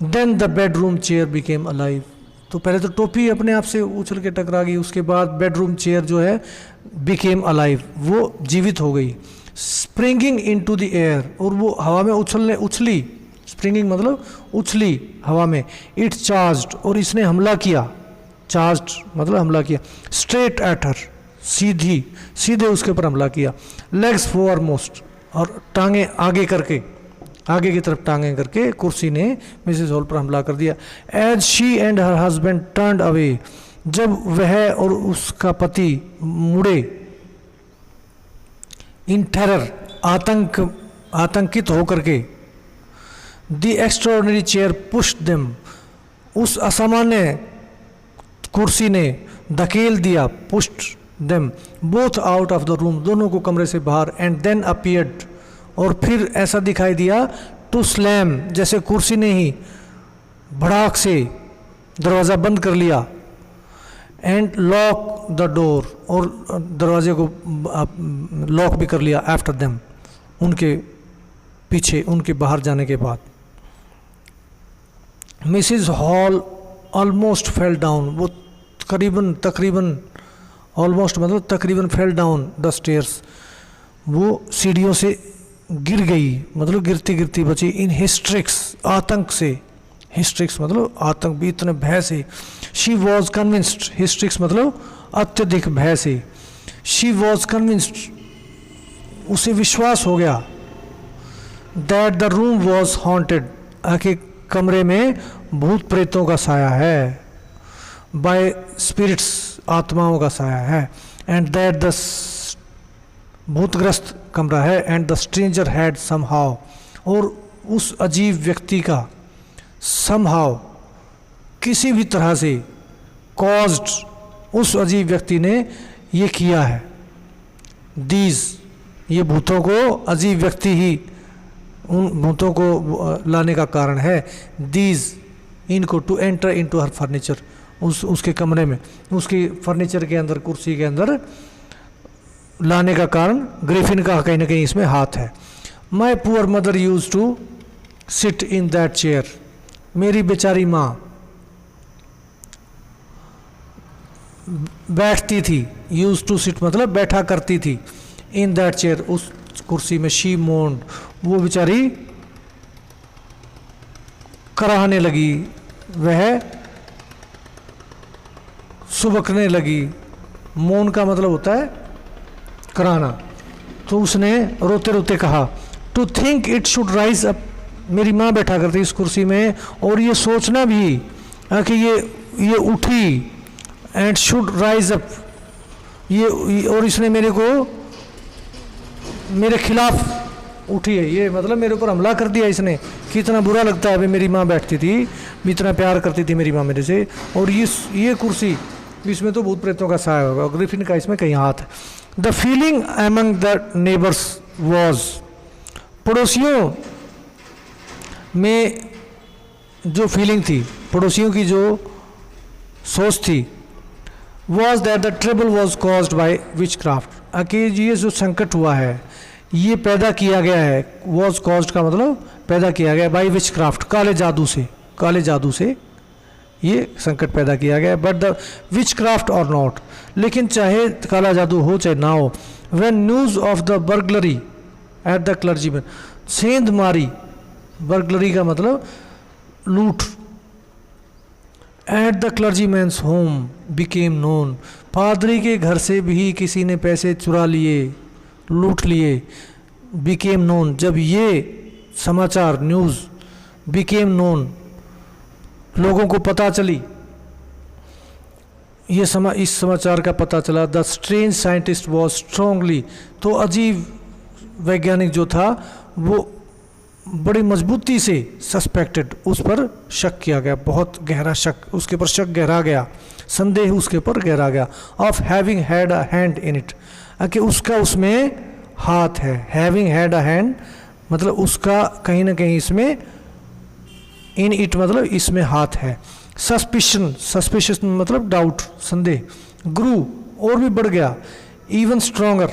Then the bedroom chair became alive, तो पहले तो टोपी अपने आप से उछल के टकरा गई, उसके बाद बेडरूम चेयर जो है बिकेम अलाइव, वो जीवित हो गई। स्प्रिंगिंग इनटू द एयर, और वो हवा में उछली, स्प्रिंगिंग मतलब उछली हवा में। इट चार्ज्ड, और इसने हमला किया, चार्ज्ड मतलब हमला किया। स्ट्रेट एट हर, सीधे उसके ऊपर हमला किया। लेग्स फोरमोस्ट, और टांगे आगे करके, आगे की तरफ टांगे करके कुर्सी ने मिसेस हॉल पर हमला कर दिया। As she and her husband turned away, जब वह और उसका पति मुड़े, इन टेरर आतंकित होकर के, the extraordinary chair pushed them, उस असामान्य कुर्सी ने धकेल दिया, pushed them both out of the room, दोनों को कमरे से बाहर। एंड देन अपीयर्ड, और फिर ऐसा दिखाई दिया, टू स्लैम, जैसे कुर्सी ने ही भड़ाक से दरवाज़ा बंद कर लिया। एंड लॉक द डोर, और दरवाजे को लॉक भी कर लिया, आफ्टर देम, उनके पीछे, उनके बाहर जाने के बाद। Mrs hall almost fell down, वो तकरीबन ऑलमोस्ट मतलब तकरीबन फेल डाउन द स्टेयर्स, वो सीढ़ियों से गिर गई, मतलब गिरती गिरती बची। इन हिस्ट्रिक्स, आतंक से, हिस्ट्रिक्स मतलब आतंक भी, इतने भय से। शी वॉज कन्विंस्ड, हिस्ट्रिक्स मतलब अत्यधिक भय से। शी वॉज कन्विंस्ड, उसे विश्वास हो गया, that the room was haunted, आके कमरे में भूत प्रेतों का साया है, बाय स्पिरिट्स, आत्माओं का साया है। एंड दैट द भूतग्रस्त कमरा है। And the stranger had somehow, और उस अजीब व्यक्ति का समहाउ, किसी भी तरह से, कॉज्ड, उस अजीब व्यक्ति ने ये किया है। दीज, ये भूतों को अजीब व्यक्ति ही उन भूतों को लाने का कारण है। दीज, इनको, to enter into her furniture, उसके कमरे में, उसकी फर्नीचर के अंदर, कुर्सी के अंदर लाने का कारण ग्रिफिन का कहीं ना कहीं इसमें हाथ है। My poor mother use to sit in that chair, मेरी बेचारी माँ बैठती थी, यूज टू सिट मतलब बैठा करती थी, इन दैट चेयर उस कुर्सी में, शी मोन्ड वो बेचारी कराहने लगी, वह सुबकने लगी। मोन का मतलब होता है कराना। तो उसने रोते रोते कहा, to think it should rise up, मेरी माँ बैठा करती इस कुर्सी में और ये सोचना भी कि ये उठी, एंड शुड राइज अप, ये और इसने मेरे खिलाफ उठी है, ये मतलब मेरे ऊपर हमला कर दिया इसने। कितना बुरा लगता है, मेरी माँ बैठती थी, इतना प्यार करती थी मेरी माँ मेरे से, और ये कुर्सी, इसमें तो भूत प्रेतों का साया होगा, ग्रिफिन का इसमें कहीं हाथ है। The feeling among the neighbours was, पड़ोसियों में जो फीलिंग थी, पड़ोसियों की जो सोच थी, was that the trouble was caused by which craft, कि ये जो संकट हुआ है ये पैदा किया गया है, वॉज कॉज्ड का मतलब पैदा किया गया, बाय विच क्राफ्ट, काले जादू से ये संकट पैदा किया गया। But the witchcraft or not, लेकिन चाहे काला जादू हो चाहे ना हो, when news of the burglary at the clergyman, सेंध मारी, बर्गलरी का मतलब लूट, at the clergyman's home became known, पादरी के घर से भी किसी ने पैसे चुरा लिए, लूट लिए, बिकेम नोन, जब ये समाचार न्यूज़, बिकेम नोन लोगों को पता चली, इस समाचार का पता चला, the strange scientist was strongly, तो अजीब वैज्ञानिक जो था वो बड़ी मजबूती से सस्पेक्टेड, उस पर शक किया गया, बहुत गहरा शक, उसके ऊपर शक गहरा गया, संदेह उसके ऊपर गहरा गया, of having had a hand in it, कि उसका उसमें हाथ है, हैविंग हैड अ हैंड मतलब उसका कहीं ना कहीं इसमें, इन इट मतलब इसमें हाथ है। सस्पिशन मतलब डाउट, संदेह, ग्रू और भी बढ़ गया, इवन स्ट्रॉन्गर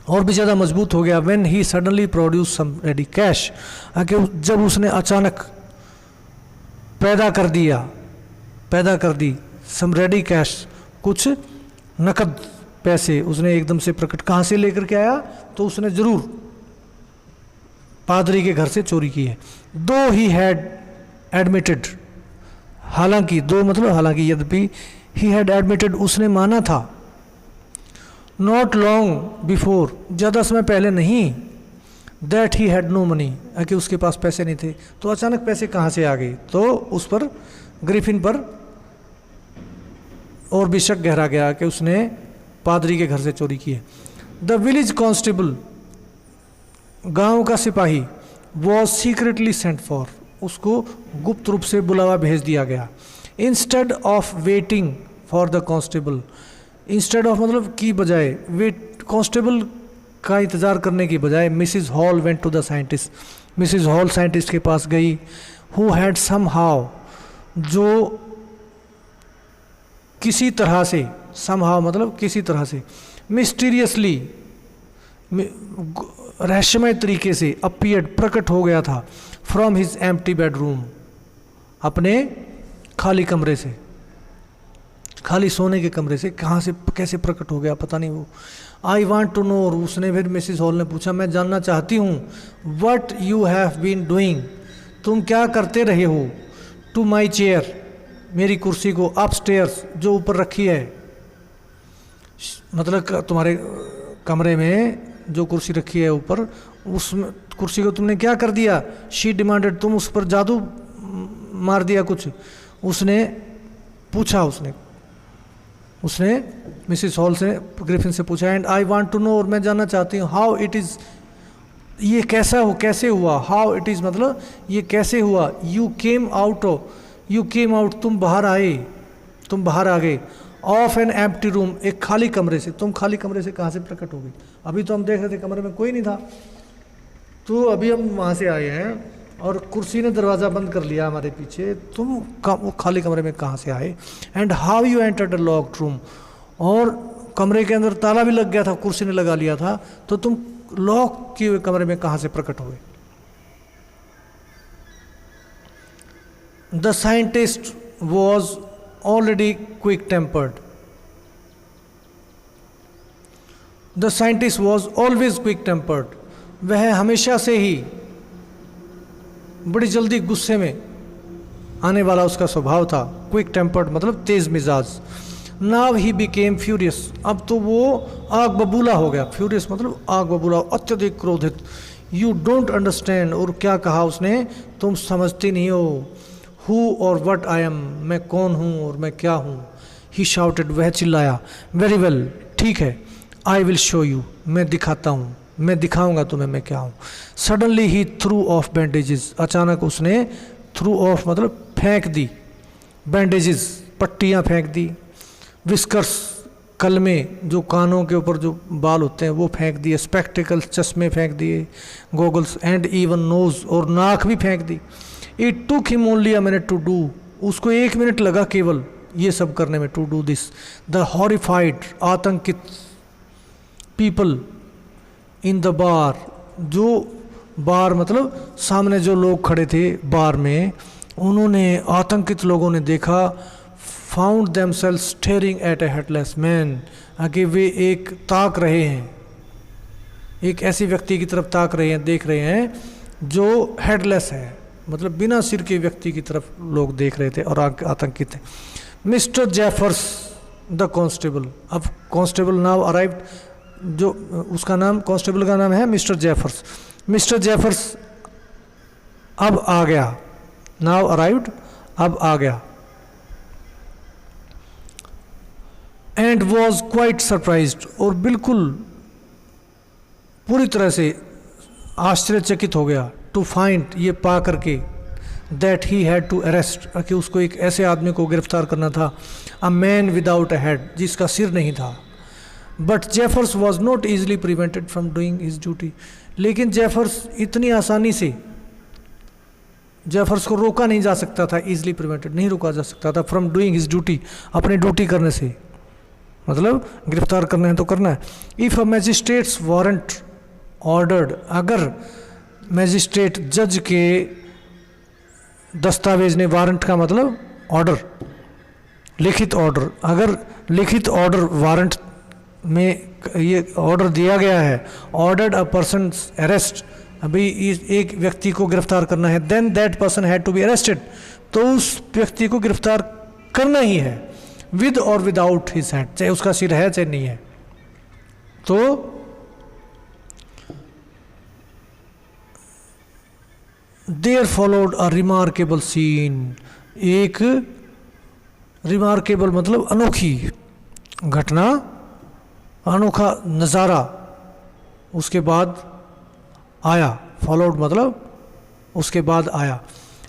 और भी ज़्यादा मजबूत हो गया, when he suddenly produce some ready cash, जब उसने अचानक पैदा कर दी सम रेडी कैश, कुछ नकद पैसे उसने एकदम से प्रकट, कहाँ से लेकर के आया, तो उसने ज़रूर पादरी के घर से चोरी की है। दो ही हैड एडमिटेड, हालांकि दो मतलब हालांकि, यद्यपि, ही हैड एडमिटेड उसने माना था, नॉट लॉन्ग बिफोर ज़्यादा समय पहले नहीं, that he had no money कि उसके पास पैसे नहीं थे। तो अचानक पैसे कहाँ से आ गए, तो उस पर ग्रिफिन पर और भी शक गहरा गया कि उसने पादरी के घर से चोरी की है। द विलेज कांस्टेबल गांव का सिपाही वॉज सीक्रेटली सेंट फॉर, उसको गुप्त रूप से बुलावा भेज दिया गया। Instead of waiting for the constable, instead of मतलब की बजाय, वेट कांस्टेबल का इंतज़ार करने की बजाय, Mrs Hall went to the scientist, Mrs Hall scientist के पास गई, हु हैड सम हाउ जो किसी तरह से, सम हाउ मतलब किसी तरह से, मिस्टीरियसली रहस्यमय तरीके से, अपीयर्ड प्रकट हो गया था, फ्रॉम हिज एम्प्टी बेडरूम अपने खाली कमरे से, खाली सोने के कमरे से, कहाँ से कैसे प्रकट हो गया पता नहीं वो। आई वॉन्ट टू नो, उसने फिर मिसिस हॉल ने पूछा, मैं जानना चाहती हूँ, what you have been doing, तुम क्या करते रहे हो, टू माई चेयर, मेरी कुर्सी को, अपस्टेयर्स जो ऊपर रखी है, मतलब तुम्हारे कमरे में जो कुर्सी रखी है ऊपर, उसमें कुर्सी को तुमने क्या कर दिया, शी डिमांडेड, तुम उस पर जादू मार दिया कुछ, उसने पूछा, उसने मिसिस हॉल से, ग्रिफिन से पूछा, and I want to know, और मैं जानना चाहती हूँ, हाउ इट इज़, ये कैसे हुआ, हाउ इट इज़ मतलब ये कैसे हुआ, यू केम आउट, तुम बाहर आ गए, ऑफ एन एम्प्टी रूम, एक खाली कमरे से, तुम खाली कमरे से कहाँ से प्रकट हो गई, अभी तो हम देख रहे थे कमरे में कोई नहीं था, तो अभी हम वहाँ से आए हैं, और कुर्सी ने दरवाज़ा बंद कर लिया हमारे पीछे, तुम वो खाली कमरे में कहाँ से आए? And how you entered a locked room, और कमरे के अंदर ताला भी लग गया था, कुर्सी ने लगा लिया था, तो तुम लॉक किए हुए कमरे में कहाँ से प्रकट हुए? The scientist was already quick tempered, the scientist was always quick tempered, वह हमेशा से ही बड़ी जल्दी गुस्से में आने वाला उसका स्वभाव था। क्विक टेम्पर्ड मतलब तेज मिजाज। नाव ही बिकेम फ्यूरियस, अब तो वो आग बबूला हो गया। फ्यूरियस मतलब आग बबूला, अत्यधिक क्रोधित। यू डोंट अंडरस्टैंड, और क्या कहा उसने, तुम समझती नहीं हो। हु और वट आई एम, मैं कौन हूँ और मैं क्या हूँ। ही शाउटेड, वह चिल्लाया। वेरी वेल, ठीक है। आई विल शो यू, मैं दिखाता हूँ, मैं दिखाऊंगा तुम्हें मैं क्या हूँ। Suddenly he threw of bandages, अचानक उसने थ्रू ऑफ मतलब फेंक दी, बैंडेजेस पट्टियाँ फेंक दी। विस्कर्स कलमे, जो कानों के ऊपर जो बाल होते हैं वो फेंक दिए। स्पेक्टिकल्स चश्मे फेंक दिए, गॉगल्स, एंड इवन नोज, और नाक भी फेंक दी। It took him only a minute to do, उसको 1 मिनट लगा केवल ये सब करने में। To do this. The horrified, आतंकित पीपल इन द बार, जो बार मतलब सामने जो लोग खड़े थे बार में, उन्होंने, आतंकित लोगों ने देखा। Found themselves staring at A headless man, आगे वे एक ताक रहे हैं, एक ऐसी व्यक्ति की तरफ ताक रहे हैं, देख रहे हैं जो हेडलेस है, मतलब बिना सिर के व्यक्ति की तरफ लोग देख रहे थे और आतंकित थे। मिस्टर जेफर्स द कांस्टेबल, अब कांस्टेबल नाउ अराइव्ड, जो उसका नाम, कांस्टेबल का नाम है मिस्टर जेफर्स। मिस्टर जेफर्स अब आ गया, नाउ अराइव्ड, अब आ गया। एंड वॉज क्वाइट सरप्राइज्ड, और बिल्कुल पूरी तरह से आश्चर्यचकित हो गया। टू फाइंड, ये पा करके, that he had to arrest, कि उसको एक ऐसे आदमी को गिरफ्तार करना था। A man without a head, जिसका सिर नहीं था। But Jeffers was not easily prevented from doing his duty, लेकिन जेफर्स इतनी आसानी से, जेफर्स को रोका नहीं जा सकता था, ईजिली प्रिवेंटेड नहीं रोका जा सकता था, फ्रॉम डूइंग हिज ड्यूटी, अपनी ड्यूटी करने से, मतलब गिरफ्तार करना है तो करना है। If a magistrates warrant ordered, अगर मैजिस्ट्रेट जज के दस्तावेज ने, वारंट का मतलब ऑर्डर, लिखित ऑर्डर, अगर लिखित ऑर्डर वारंट में ये ऑर्डर दिया गया है, ऑर्डर्ड अ पर्सन अरेस्ट, अभी एक व्यक्ति को गिरफ्तार करना है, then that person had to be arrested, तो उस व्यक्ति को गिरफ्तार करना ही है, विद और विदाउट हिज हेड, चाहे उसका सिर है चाहे नहीं है। तो there followed a remarkable scene, एक रिमार्केबल मतलब अनोखी घटना, अनोखा नज़ारा उसके बाद आया। फॉलोड मतलब उसके बाद आया।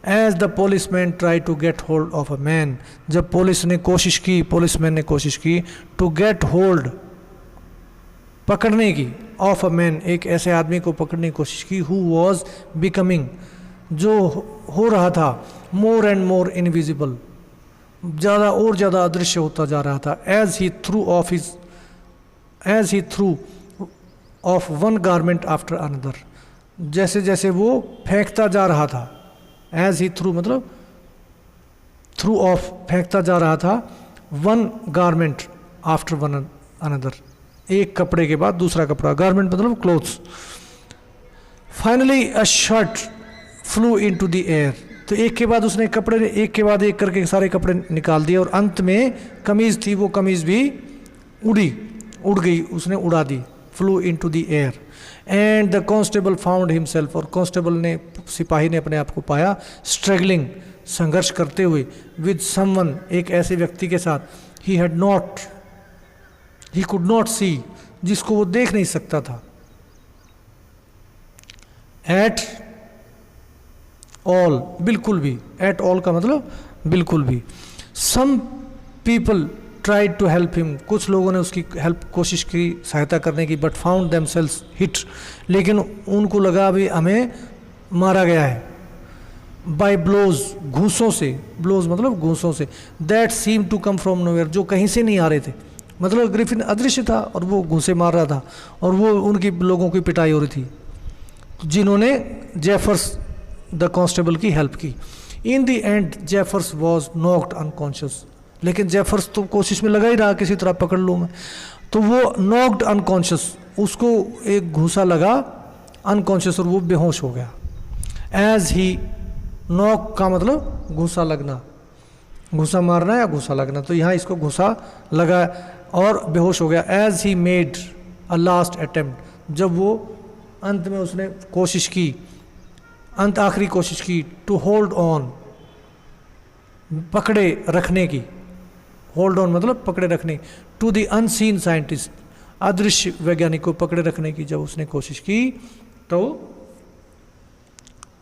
As the policeman try to get hold of a man, जब पुलिस ने कोशिश की, पुलिसमैन ने कोशिश की, टू गेट होल्ड, पकड़ने की, ऑफ अ मैन, एक ऐसे आदमी को पकड़ने की कोशिश की, हु वॉज बिकमिंग, जो हो रहा था, मोर एंड मोर इनविजिबल, ज़्यादा और ज़्यादा अदृश्य होता जा रहा था। As he threw off one garment after another, जैसे जैसे वो फेंकता जा रहा था, एज ही थ्रू मतलब थ्रू ऑफ, फेंकता जा रहा था, one garment after one another, एक कपड़े के बाद दूसरा कपड़ा, गारमेंट मतलब clothes. Finally a shirt flew into the air, तो एक के बाद उसने कपड़े, एक के बाद एक करके सारे कपड़े निकाल दिए, और अंत में कमीज़ थी, वो कमीज़ भी उड़ गई, उसने उड़ा दी। Flew into the air. And the constable found himself, और कांस्टेबल ने, सिपाही ने अपने आप को पाया, स्ट्रगलिंग, संघर्ष करते हुए, विद समवन, एक ऐसे व्यक्ति के साथ, ही कुड नॉट सी, जिसको वो देख नहीं सकता था। एट ऑल, बिल्कुल भी, एट ऑल का मतलब बिल्कुल भी। Some people tried to help him, कुछ लोगों ने उसकी हेल्प, कोशिश की सहायता करने की, बट फाउंड देमसेल्व्स हिट, लेकिन उनको लगा अभी हमें मारा गया है। बाय ब्लोज, घूसों से, ब्लोज मतलब घूसों से, that seem to come from nowhere, जो कहीं से नहीं आ रहे थे। मतलब ग्रिफिन अदृश्य था और वो घूसे मार रहा था और वो उनकी लोगों की पिटाई हो रही थी जिन्होंने जेफर्स द कांस्टेबल की हेल्प की। इन the and Jeffers was knocked unconscious, लेकिन जेफर्स तो कोशिश में लगा ही रहा किसी तरह पकड़ लूँ मैं, तो वो नॉक्ड अनकॉन्शियस, उसको एक घूसा लगा अनकॉन्शियस और वो बेहोश हो गया। एज ही, नॉक का मतलब घूसा लगना, घूसा मारना या घूसा लगना, तो यहाँ इसको घूसा लगा और बेहोश हो गया। As he made a last attempt, जब वो अंत में उसने कोशिश की, अंत आखिरी कोशिश की, टू होल्ड ऑन, पकड़े रखने की, होल्ड ऑन मतलब पकड़े रखने, टू द अनसीन साइंटिस्ट, अदृश्य वैज्ञानिक को पकड़े रखने की जब उसने कोशिश की तो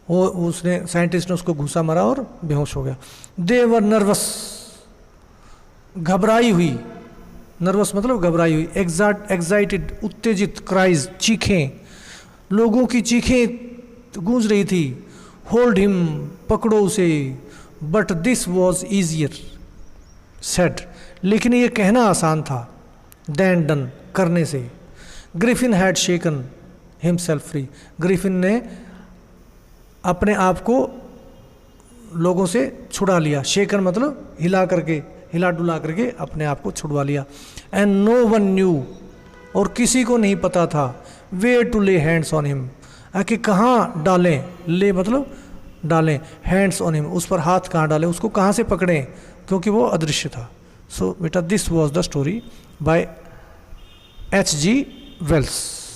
वो उसने साइंटिस्ट ने उसको घूसा मारा और बेहोश हो गया। दे वर नर्वस, घबराई हुई, नर्वस मतलब घबराई हुई, एग्जाइटेड उत्तेजित, क्राइज चीखें, लोगों की चीखें गूंज रही थी, होल्ड हिम पकड़ो उसे, but this was easier said, लेकिन ये कहना आसान था, देन डन करने से। Griffin had shaken himself free, Griffin ने अपने आप को लोगों से छुड़ा लिया, शेकन मतलब हिला करके, हिला डुला करके अपने आप को छुड़वा लिया। एंड नो वन न्यू, और किसी को नहीं पता था, वेयर टू ले हैंड्स ऑन हिम, कि कहाँ डालें, ले मतलब डालें, हैंड्स ऑन हिम उस पर हाथ कहाँ डालें, उसको कहाँ से पकड़ें, क्योंकि वो अदृश्य था। सो बेटा this was the story by H.G. Wells।